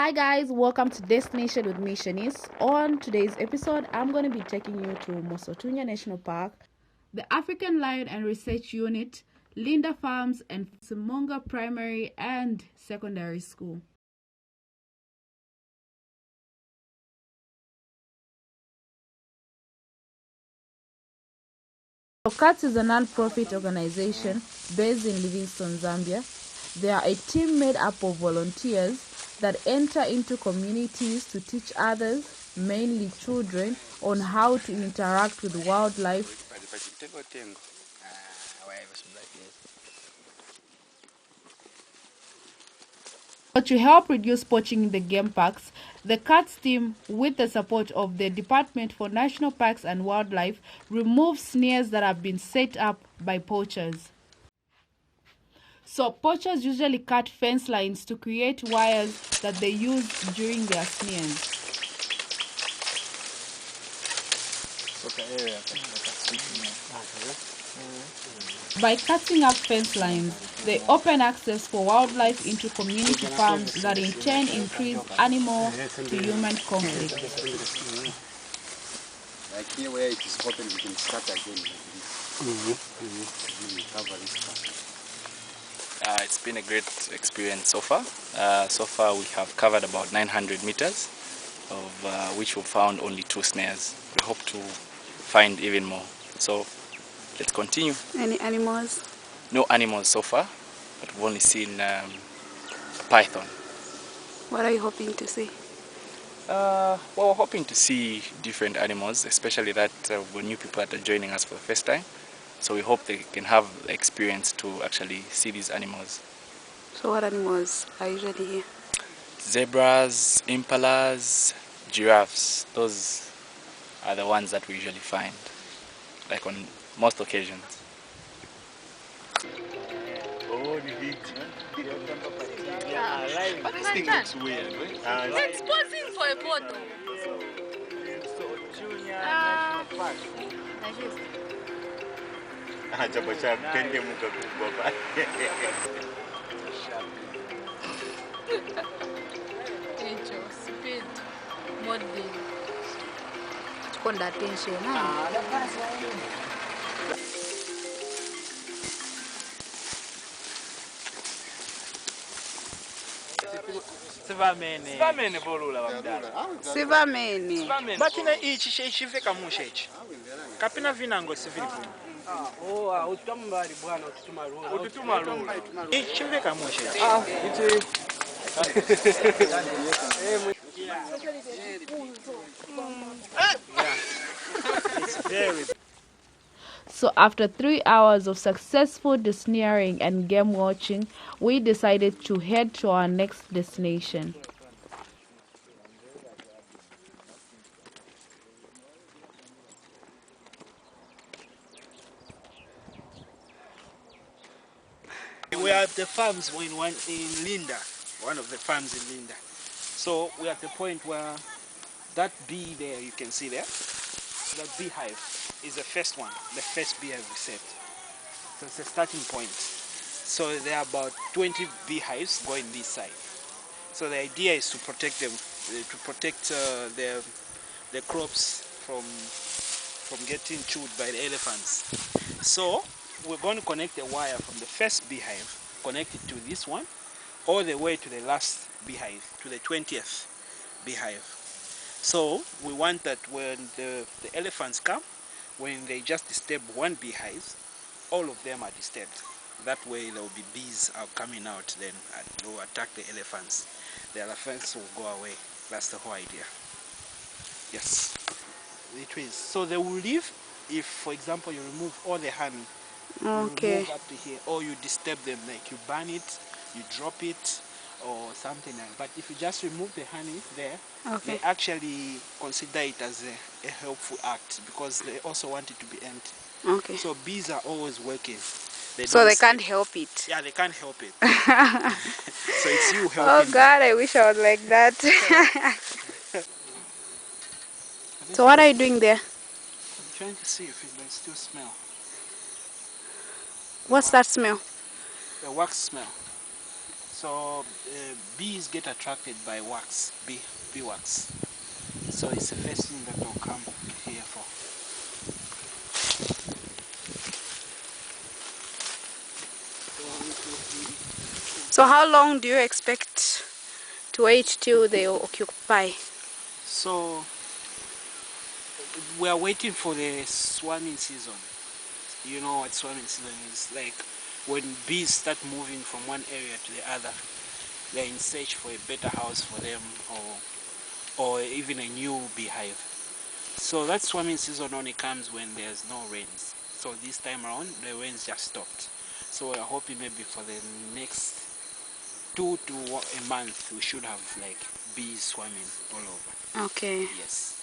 Hi guys, welcome to Destination with me, Shanice. On today's episode, I'm going to be taking you to Mosi-O-Tunya National Park, the African Lion and Research Unit, Linda Farms, and Simonga Primary and Secondary School. CATS is a non-profit organization based in Livingstone, Zambia. They are a team made up of volunteers that enter into communities to teach others, mainly children, on how to interact with wildlife. But to help reduce poaching in the game parks, the CATS team, with the support of the Department for National Parks and Wildlife, removes snares that have been set up by poachers. So poachers usually cut fence lines to create wires that they use during their snares. By cutting up fence lines, they open access for wildlife into community farms that in turn increase animal to human conflict. Like here where it is open, we can start again like this. It's been a great experience so far. So far we have covered about 900 meters, of which we found only 2 snares. We hope to find even more. So let's continue. Any animals? No animals so far, but we've only seen a python. What are you hoping to see? Well, we're hoping to see different animals, especially that for new people that are joining us for the first time. So we hope they can have the experience to actually see these animals. So what animals are usually here? Zebras, impalas, giraffes. Those are the ones that we usually find, like on most occasions. But this thing looks weird, right? It's posing for a photo. Mosi-O-Tunya National Park. Chapa cha kende mukakubwa ba. Angel, speed, modeling. Tukonda attention. Sivamene volula vamdala. Sivamene. Bakina ichi chiveka musha ichi. Kapina vinango sivilipu. Utambali bwana ututuma lula. Ututuma lula. Ichi chiveka musha ichi. It's very. So after 3 hours of successful de-snaring and game watching, we decided to head to our next destination. We are at the farms in Linda, one of the farms in Linda. So we are at the point where that bee there, you can see there, that beehive is the first one, the first beehive we set. So it's a starting point. So there are about 20 beehives going this side. So the idea is to protect them, to protect the crops from getting chewed by the elephants. So we're going to connect a wire from the first beehive, connect it to this one, all the way to the last beehive, to the 20th beehive. So we want that when the elephants come, when they just disturb one beehive, all of them are disturbed. That way there will be bees are coming out, then they will attack the elephants. The elephants will go away. That's the whole idea. Yes, it is. So they will leave if, for example, you remove all the honey. Okay. You remove up to here, or you disturb them, like you burn it, you drop it, or something like that. But if you just remove the honey there, Okay. they actually consider it as a helpful act because they also want it to be empty. Okay. So bees are always working. So they can't help it. Yeah, they can't help it. So it's you helping. Oh God, I wish I was like that. So what are you doing there? I'm trying to see if they still smell. What's that smell? The wax smell. So bees get attracted by wax, bee wax. So it's the first thing that they'll come here for. So how long do you expect to wait till they occupy? So we are waiting for the swarming season. You know what swarming season is like? When bees start moving from one area to the other, they're in search for a better house for them, or even a new beehive. So that swarming season only comes when there's no rains. So this time around, the rains just stopped. So we're hoping maybe for the next 2 to a month, we should have like bees swarming all over. Okay. Yes.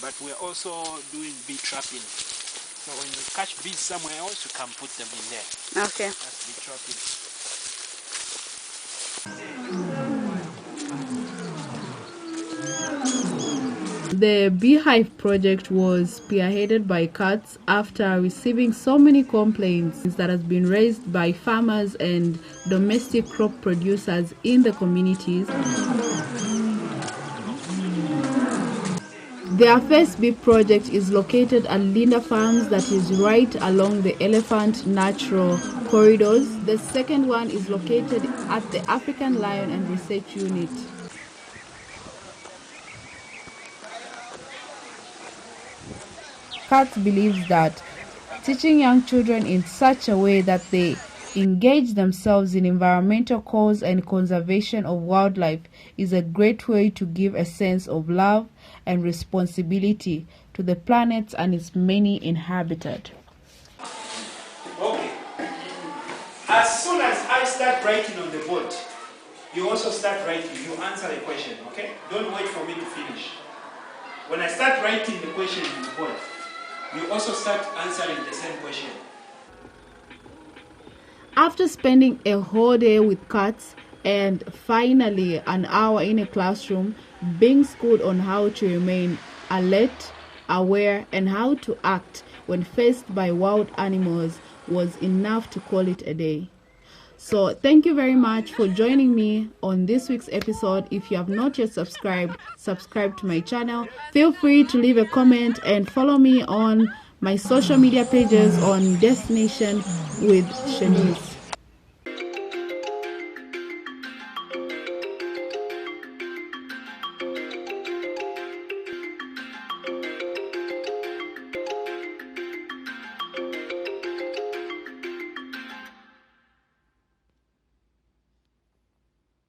But we're also doing bee trapping. So when you catch bees somewhere else, you can put them in there. Okay. That's bee trapping. The beehive project was spearheaded by cats after receiving so many complaints that has been raised by farmers and domestic crop producers in the communities. Their first bee project is located at Linda Farms, that is right along the Elephant Natural Corridors. The second one is located at the African Lion and Research Unit. Katz believes that teaching young children in such a way that they engage themselves in environmental cause and conservation of wildlife is a great way to give a sense of love and responsibility to the planet and its many inhabitants. Okay. As soon as I start writing on the board, you also start writing. You answer the question, okay? Don't wait for me to finish. When I start writing the question on the board, you also start answering the same question. After spending a whole day with cats and finally an hour in a classroom, being schooled on how to remain alert, aware, and how to act when faced by wild animals was enough to call it a day. So thank you very much for joining me on this week's episode. If you have not yet subscribed, subscribe to my channel. Feel free to leave a comment and follow me on my social media pages on Destination with Shanice.